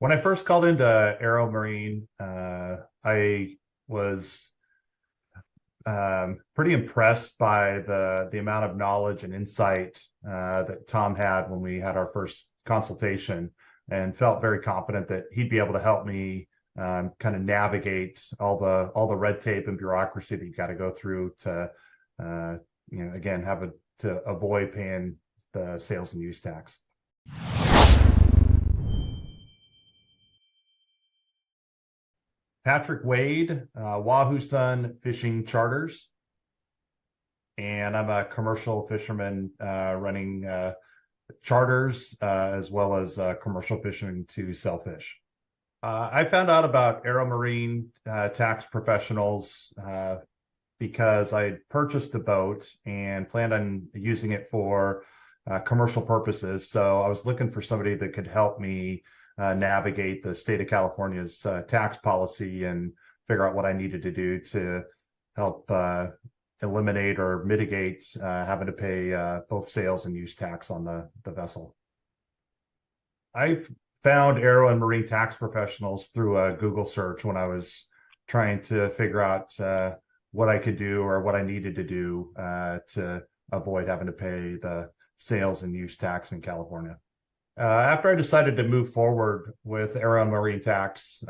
When I first called into Aero Marine, I was pretty impressed by the amount of knowledge and insight that Tom had when we had our first consultation, and felt very confident that he'd be able to help me kind of navigate all the red tape and bureaucracy that you got to go through to again to avoid paying the sales and use tax. Patrick Wade, Wahoo Sun Fishing Charters, and I'm a commercial fisherman running charters as well as commercial fishing to sell fish. I found out about Aero Marine Tax Professionals because I purchased a boat and planned on using it for commercial purposes. So I was looking for somebody that could help me navigate the state of California's tax policy and figure out what I needed to do to help eliminate or mitigate having to pay both sales and use tax on the vessel. I've found Aero and Marine Tax Professionals through a Google search when I was trying to figure out what I could do or what I needed to do to avoid having to pay the sales and use tax in California. After I decided to move forward with Aero Marine Tax,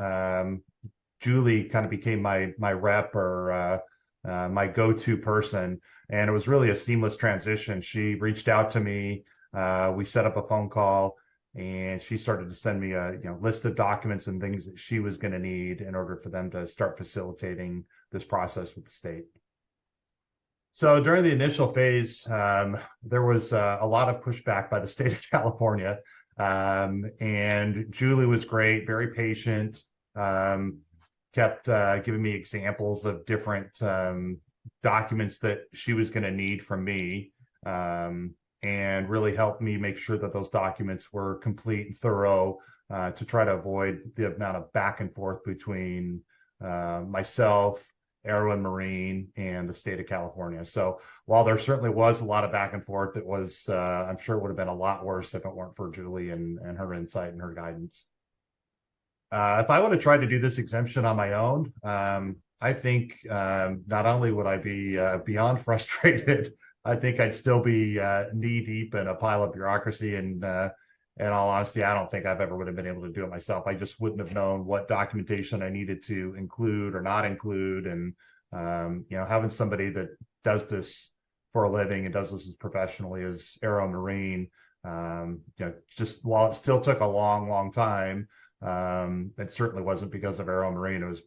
Julie kind of became my rep or my go-to person, and it was really a seamless transition. She reached out to me, we set up a phone call, and she started to send me a list of documents and things that she was going to need in order for them to start facilitating this process with the state. So during the initial phase, there was a lot of pushback by the state of California. And Julie was great, very patient, kept giving me examples of different documents that she was going to need from me, and really helped me make sure that those documents were complete and thorough to try to avoid the amount of back and forth between myself, Aero and Marine, and the state of California. So while there certainly was a lot of back and forth, it was, I'm sure it would have been a lot worse if it weren't for Julie and her insight and her guidance. If I would have tried to do this exemption on my own, I think not only would I be beyond frustrated, I think I'd still be knee deep in a pile of bureaucracy. And in all honesty, I don't think I've ever would have been able to do it myself. I just wouldn't have known what documentation I needed to include or not include. And, having somebody that does this for a living and does this as professionally as Aero Marine, just while it still took a long, long time, it certainly wasn't because of Aero Marine. It was,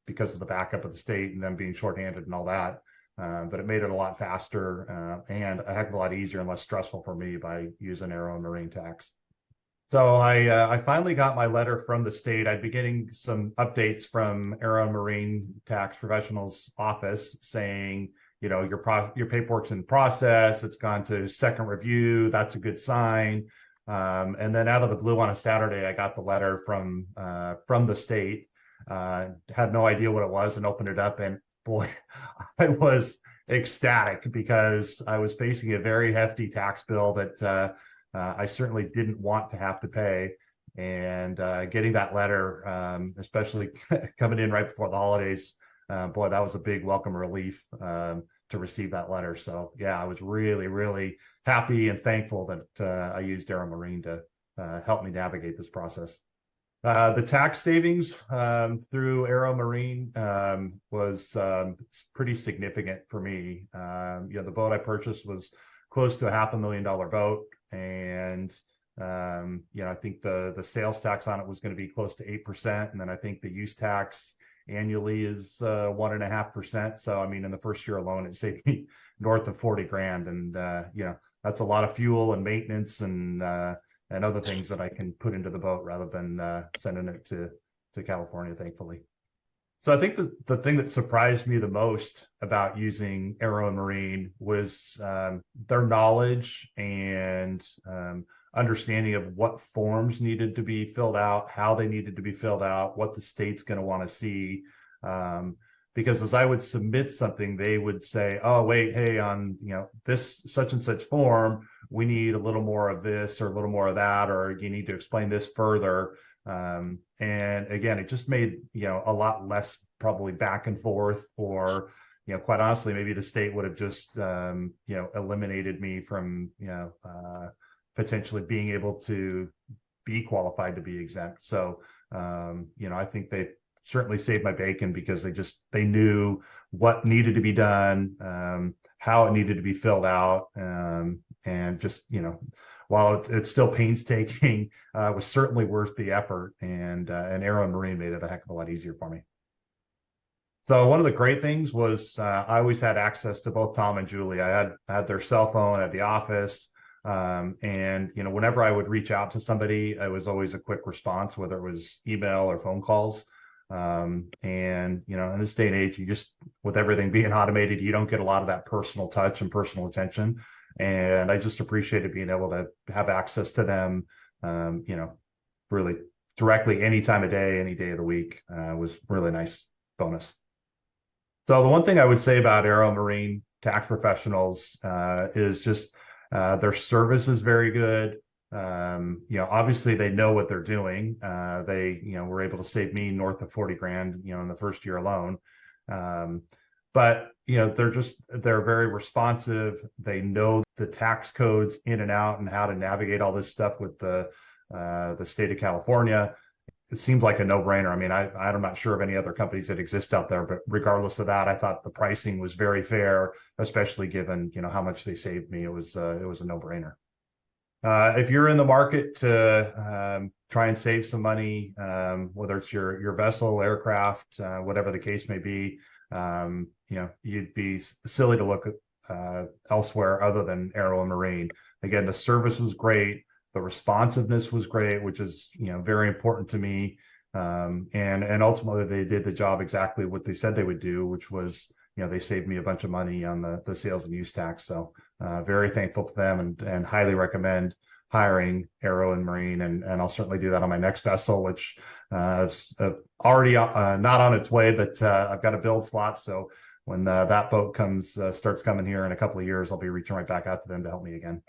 because of the backup of the state and them being shorthanded and all that. But it made it a lot faster and a heck of a lot easier and less stressful for me by using Aero Marine Tax. So I finally got my letter from the state. I'd be getting some updates from Aero Marine Tax Professionals office saying, your paperwork's in process. It's gone to second review. That's a good sign. And then out of the blue on a Saturday, I got the letter from the state. Had no idea what it was and opened it up, and boy, I was ecstatic because I was facing a very hefty tax bill that I certainly didn't want to have to pay. And getting that letter, especially coming in right before the holidays, boy, that was a big welcome relief to receive that letter. So yeah, I was really, really happy and thankful that I used Aero Marine to help me navigate this process. The tax savings through Aero Marine was pretty significant for me. The boat I purchased was close to a $500,000 boat, and I think the sales tax on it was going to be close to 8%, and then I think the use tax annually is 1.5%. So I mean, in the first year alone, it saved me north of 40 grand, and that's a lot of fuel and maintenance and other things that I can put into the boat rather than sending it to California, thankfully. So I think the thing that surprised me the most about using Aero Marine was their knowledge and understanding of what forms needed to be filled out, how they needed to be filled out, what the state's going to want to see. Because as I would submit something, they would say, oh, wait, hey, on this such and such form, we need a little more of this or a little more of that, or you need to explain this further. And again, it just made, a lot less probably back and forth, or, quite honestly, maybe the state would have just, eliminated me from, potentially being able to be qualified to be exempt. So, I think they certainly saved my bacon, because they knew what needed to be done, how it needed to be filled out, and just, while it's still painstaking, was certainly worth the effort. And Aero Marine made it a heck of a lot easier for me. So one of the great things was, I always had access to both Tom and Julie. I had their cell phone at the office. And whenever I would reach out to somebody, it was always a quick response, whether it was email or phone calls. And in this day and age, with everything being automated, you don't get a lot of that personal touch and personal attention. And I just appreciated being able to have access to them, really directly any time of day, any day of the week. Was really nice bonus. So the one thing I would say about Aero Marine Tax Professionals, is just, their service is very good. Obviously they know what they're doing. They, were able to save me north of 40 grand, in the first year alone. But, they're very responsive. They know the tax codes in and out and how to navigate all this stuff with the state of California. It seems like a no-brainer. I mean, I'm not sure of any other companies that exist out there, but regardless of that, I thought the pricing was very fair, especially given, how much they saved me. It was a no-brainer. If you're in the market to try and save some money, whether it's your vessel, aircraft, whatever the case may be, you'd be silly to look elsewhere other than Aero Marine. Again, the service was great. The responsiveness was great, which is, very important to me. And ultimately they did the job exactly what they said they would do, which was, they saved me a bunch of money on the sales and use tax. So very thankful to them, and highly recommend hiring Aero and Marine. And I'll certainly do that on my next vessel, which is already not on its way, but I've got a build slot. So when that boat starts coming here in a couple of years, I'll be reaching right back out to them to help me again.